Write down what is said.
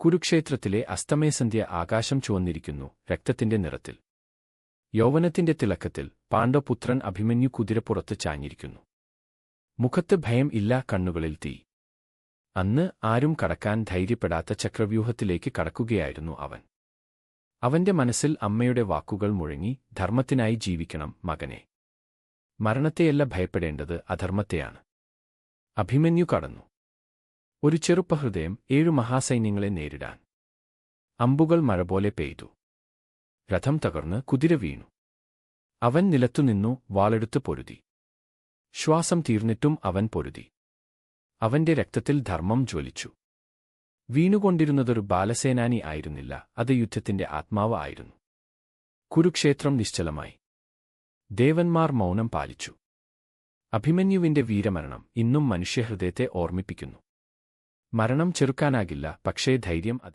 കുരുക്ഷേത്രത്തിലെ അസ്തമയസന്ധ്യ ആകാശം ചുവന്നിരിക്കുന്നു, രക്തത്തിന്റെ നിറത്തിൽ. യൗവനത്തിന്റെ തിളക്കത്തിൽ പാണ്ഡവപുത്രൻ അഭിമന്യു കുതിരപ്പുറത്ത് ചാഞ്ഞിരിക്കുന്നു. മുഖത്ത് ഭയം ഇല്ല, കണ്ണുകളിൽ തീ. അന്ന് ആരും കടക്കാൻ ധൈര്യപ്പെടാത്ത ചക്രവ്യൂഹത്തിലേക്ക് കടക്കുകയായിരുന്നു അവൻ. അവന്റെ മനസ്സിൽ അമ്മയുടെ വാക്കുകൾ മുഴങ്ങി, ധർമ്മത്തിനായി ജീവിക്കണം മകനെ. മരണത്തെയല്ല ഭയപ്പെടേണ്ടത്, അധർമ്മത്തെയാണ്. അഭിമന്യു കടന്നു. ഒരു ചെറുപ്പഹൃദയം 7 മഹാസൈന്യങ്ങളെ നേരിടാൻ. അമ്പുകൾ മഴപോലെ പെയ്തു. രഥം തകർന്ന് കുതിര വീണു. അവൻ നിലത്തുനിന്നു, വാളെടുത്ത് പൊരുതി. ശ്വാസം തീർന്നിട്ടും അവൻ പൊരുതി. അവന്റെ രക്തത്തിൽ ധർമ്മം ജ്വലിച്ചു. വീണുകൊണ്ടിരുന്നതൊരു ബാലസേനാനി ആയിരുന്നില്ല, അത് യുദ്ധത്തിന്റെ ആത്മാവ് ആയിരുന്നു. കുരുക്ഷേത്രം നിശ്ചലമായി. ദേവന്മാർ മൗനം പാലിച്ചു. അഭിമന്യുവിന്റെ വീരമരണം ഇന്നും മനുഷ്യഹൃദയത്തെ ഓർമ്മിപ്പിക്കുന്നു. മരണം ചെറുക്കാനാകില്ല, പക്ഷേ ധൈര്യം അത്